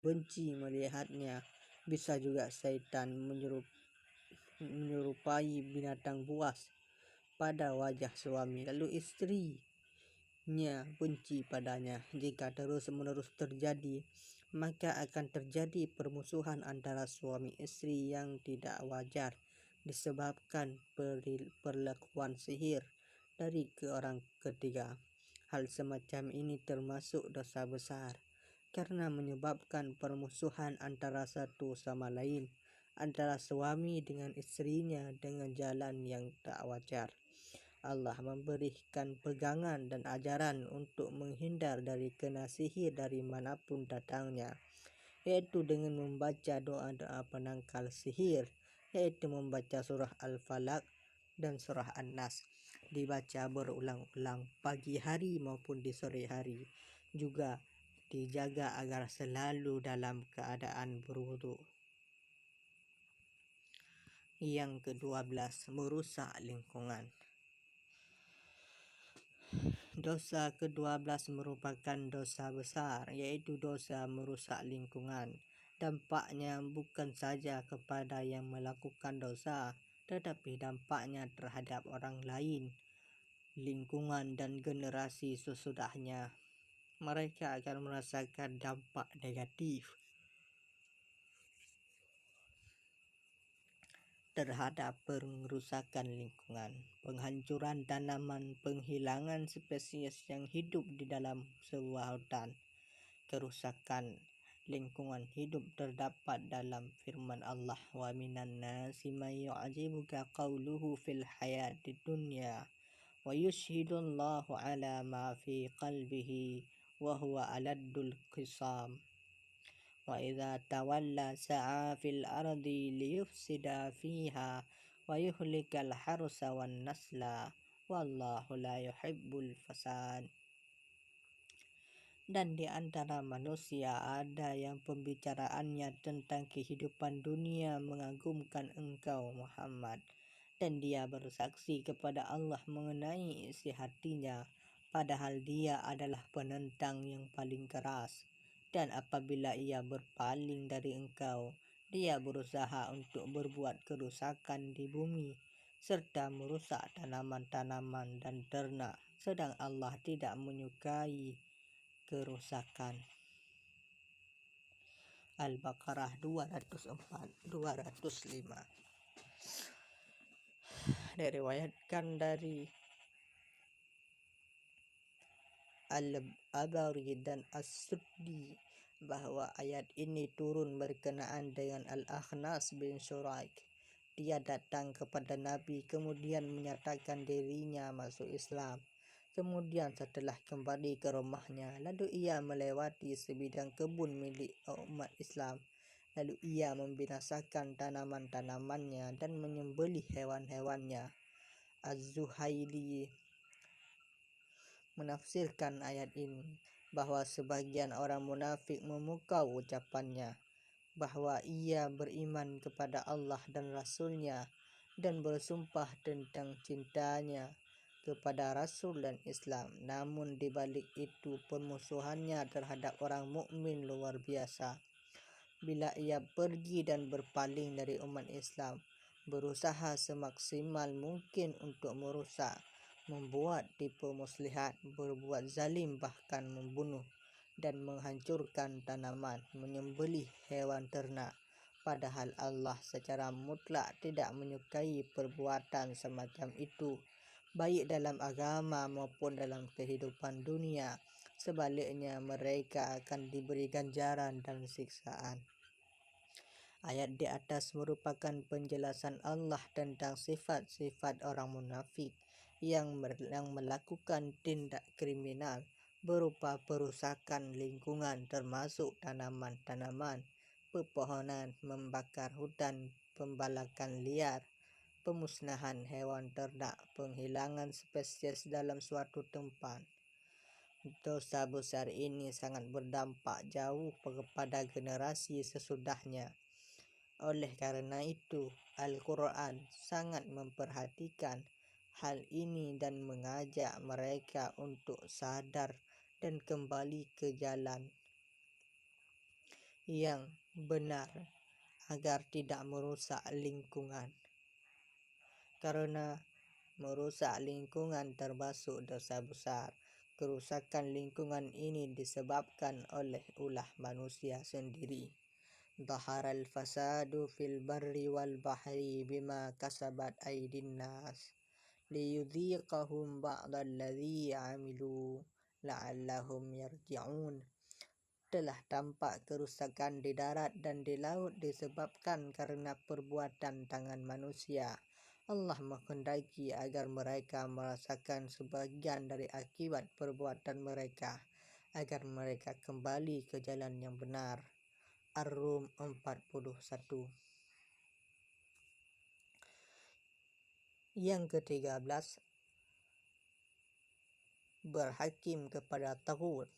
benci melihatnya. Bisa juga syaitan menyerupai binatang buas pada wajah suami, lalu istrinya benci padanya. Jika terus-menerus terjadi, maka akan terjadi permusuhan antara suami istri yang tidak wajar disebabkan perlakuan sihir dari orang ketiga. Hal semacam ini termasuk dosa besar karena menyebabkan permusuhan antara satu sama lain, antara suami dengan istrinya dengan jalan yang tak wajar. Allah memberikan pegangan dan ajaran untuk menghindar dari kena sihir dari manapun datangnya, yaitu dengan membaca doa-doa penangkal sihir, yaitu membaca surah Al-Falaq dan surah An-Nas, dibaca berulang-ulang pagi hari maupun di sore hari. Juga dijaga agar selalu dalam keadaan berwudu. Yang ke-12, merusak lingkungan. Dosa ke-12 merupakan dosa besar, yaitu dosa merusak lingkungan. Dampaknya bukan saja kepada yang melakukan dosa, tetapi dampaknya terhadap orang lain, lingkungan, dan generasi sesudahnya. Mereka akan merasakan dampak negatif terhadap pengerusakan lingkungan, penghancuran tanaman, penghilangan spesies yang hidup di dalam sebuah hutan. Kerusakan lingkungan hidup terdapat dalam firman Allah, wa minan nasi may yu'jibuka qawluhu fil hayatid dunya wa yushhidullahu ala ma fi qalbihi wa huwa aladdul qisam wa idza tawalla sa'a fil ardi liyufsida fiha wa yuhlikal harsa wan nasla wallahu la yuhibbul fasad. Dan di antara manusia ada yang pembicaraannya tentang kehidupan dunia mengagumkan engkau Muhammad, dan dia bersaksi kepada Allah mengenai isi hatinya, padahal dia adalah penentang yang paling keras. Dan apabila ia berpaling dari engkau, dia berusaha untuk berbuat kerusakan di bumi serta merusak tanaman-tanaman dan ternak, sedang Allah tidak menyukai kerusakan. Al-Baqarah 205. Diriwayatkan dari Al-Abari dan As-Suddi bahwa ayat ini turun berkenaan dengan Al-Akhnas bin Syuraik. Dia datang kepada Nabi kemudian menyatakan dirinya masuk Islam. Kemudian setelah kembali ke rumahnya, lalu ia melewati sebidang kebun milik umat Islam. Lalu ia membinasakan tanaman-tanamannya dan menyembelih hewan-hewannya. Az-Zuhaili menafsirkan ayat ini bahwa sebagian orang munafik memukau ucapannya bahwa ia beriman kepada Allah dan Rasul-Nya dan bersumpah tentang cintanya kepada Rasul dan Islam. Namun di balik itu permusuhannya terhadap orang mukmin luar biasa. Bila ia pergi dan berpaling dari umat Islam, berusaha semaksimal mungkin untuk merusak, membuat tipu muslihat, berbuat zalim, bahkan membunuh dan menghancurkan tanaman, menyembelih hewan ternak. Padahal Allah secara mutlak tidak menyukai perbuatan semacam itu, baik dalam agama maupun dalam kehidupan dunia. Sebaliknya, mereka akan diberi ganjaran dan siksaan. Ayat di atas merupakan penjelasan Allah tentang sifat-sifat orang munafik yang melakukan tindak kriminal berupa perusakan lingkungan termasuk tanaman-tanaman, pepohonan, membakar hutan, pembalakan liar, pemusnahan hewan ternak, penghilangan spesies dalam suatu tempat. Dosa besar ini sangat berdampak jauh kepada generasi sesudahnya. Oleh karena itu, Al-Quran sangat memperhatikan hal ini dan mengajak mereka untuk sadar dan kembali ke jalan yang benar agar tidak merusak lingkungan. Karena merusak lingkungan termasuk dosa besar. Kerusakan lingkungan ini disebabkan oleh ulah manusia sendiri. Dhaharal fasadu fil barri wal bahri bima kasabat aydin nas liyudhiqahum ba'dalladzi 'amilu la'allahum yarji'un. Telah tampak kerusakan di darat dan di laut disebabkan karena perbuatan tangan manusia. Allah menghendaki agar mereka merasakan sebagian dari akibat perbuatan mereka, agar mereka kembali ke jalan yang benar. Ar-Rum 41. Yang ke-13, berhakim kepada taghut.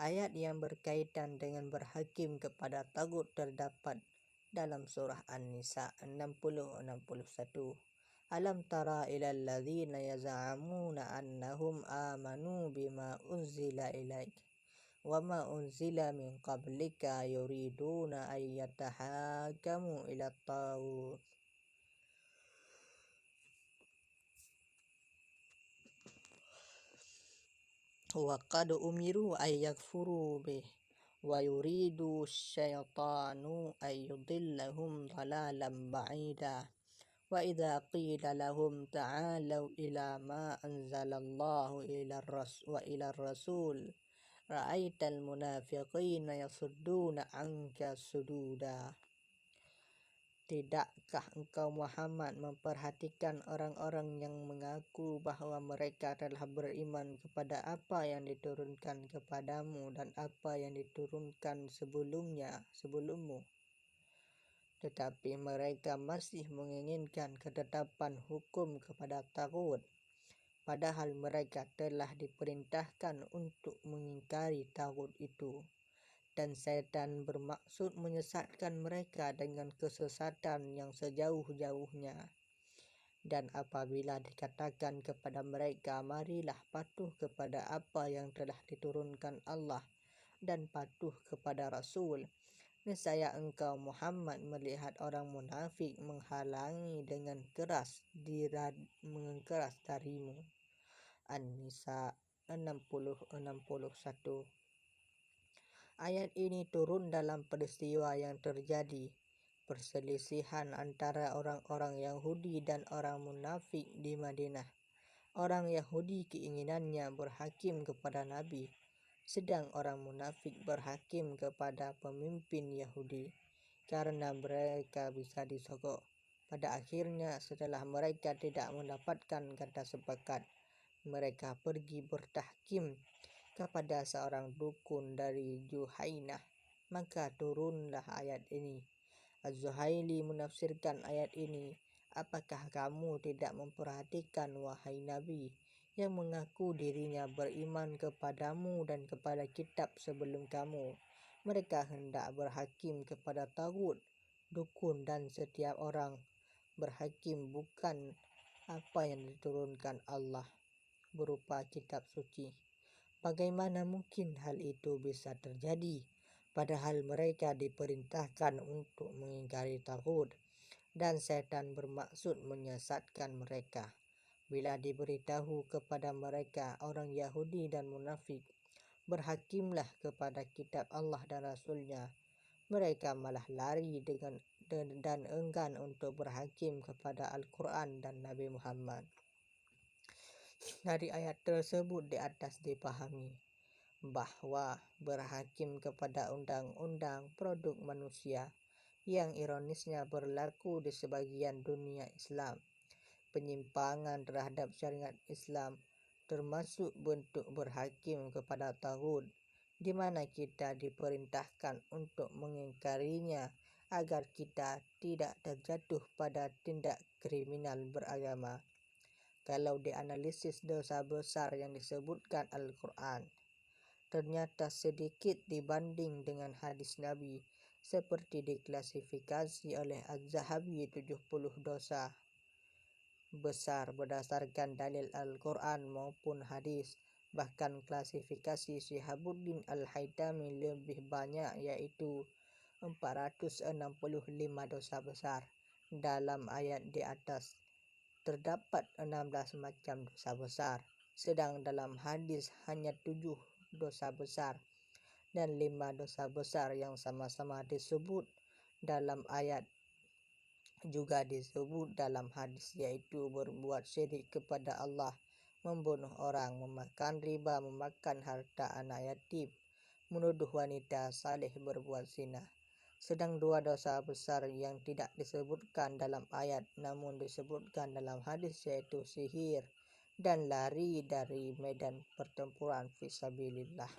Ayat yang berkaitan dengan berhakim kepada taghut terdapat dalam surah An-Nisa 60-61. Alam tara ilal ladzina yaz'amuna annahum amanu bima unzila ilaik wama unzila min qablika yuriduna an yatahakamu ila taghut wa qad umiru ay yakfuru bih wa yuridu syaitanu ay yudillahum dhalalan ba'ida wa idza qila lahum ta'alu ila ma anzalallahu ila rasul ra'aital munafiqina yasudduna anka sududa. Tidakkah engkau Muhammad memperhatikan orang-orang yang mengaku bahwa mereka telah beriman kepada apa yang diturunkan kepadamu dan apa yang diturunkan sebelummu, tetapi mereka masih menginginkan ketetapan hukum kepada taghut, padahal mereka telah diperintahkan untuk mengingkari taghut itu. Dan setan bermaksud menyesatkan mereka dengan kesesatan yang sejauh-jauhnya. Dan apabila dikatakan kepada mereka, marilah patuh kepada apa yang telah diturunkan Allah dan patuh kepada Rasul, nescaya engkau Muhammad melihat orang munafik menghalangi dengan keras darimu. An-Nisa 60-61. Ayat ini turun dalam peristiwa yang terjadi perselisihan antara orang-orang Yahudi dan orang munafik di Madinah. Orang Yahudi keinginannya berhakim kepada Nabi, sedang orang munafik berhakim kepada pemimpin Yahudi karena mereka bisa disogok. Pada akhirnya setelah mereka tidak mendapatkan kata sepakat, mereka pergi bertahkim kepada seorang dukun dari Juhainah, maka turunlah ayat ini. Az-Zuhaili menafsirkan ayat ini, apakah kamu tidak memperhatikan wahai Nabi yang mengaku dirinya beriman kepadamu dan kepada kitab sebelum kamu? Mereka hendak berhakim kepada taghut, dukun dan setiap orang. Berhakim bukan apa yang diturunkan Allah berupa kitab suci. Bagaimana mungkin hal itu bisa terjadi, padahal mereka diperintahkan untuk mengingkari taghut, dan setan bermaksud menyesatkan mereka. Bila diberitahu kepada mereka orang Yahudi dan munafik, berhakimlah kepada kitab Allah dan Rasulnya, mereka malah lari dan enggan untuk berhakim kepada Al-Quran dan Nabi Muhammad. Dari ayat tersebut di atas dipahami bahwa berhakim kepada undang-undang produk manusia yang ironisnya berlaku di sebagian dunia Islam. Penyimpangan terhadap syariat Islam termasuk bentuk berhakim kepada taghut, di mana kita diperintahkan untuk mengingkarinya agar kita tidak terjatuh pada tindak kriminal beragama. Kalau dianalisis dosa besar yang disebutkan Al-Quran, ternyata sedikit dibanding dengan hadis Nabi, seperti diklasifikasi oleh Az-Zahabi 70 dosa besar berdasarkan dalil Al-Quran maupun hadis. Bahkan klasifikasi Syihabuddin Al-Haitami lebih banyak, yaitu 465 dosa besar. Dalam ayat di atas terdapat 16 macam dosa besar, sedang dalam hadis hanya 7 dosa besar dan 5 dosa besar yang sama-sama disebut dalam ayat juga disebut dalam hadis, yaitu berbuat syirik kepada Allah, membunuh orang, memakan riba, memakan harta anak yatim, menuduh wanita saleh berbuat zina. Sedang 2 dosa besar yang tidak disebutkan dalam ayat namun disebutkan dalam hadis, yaitu sihir dan lari dari medan pertempuran fisabilillah.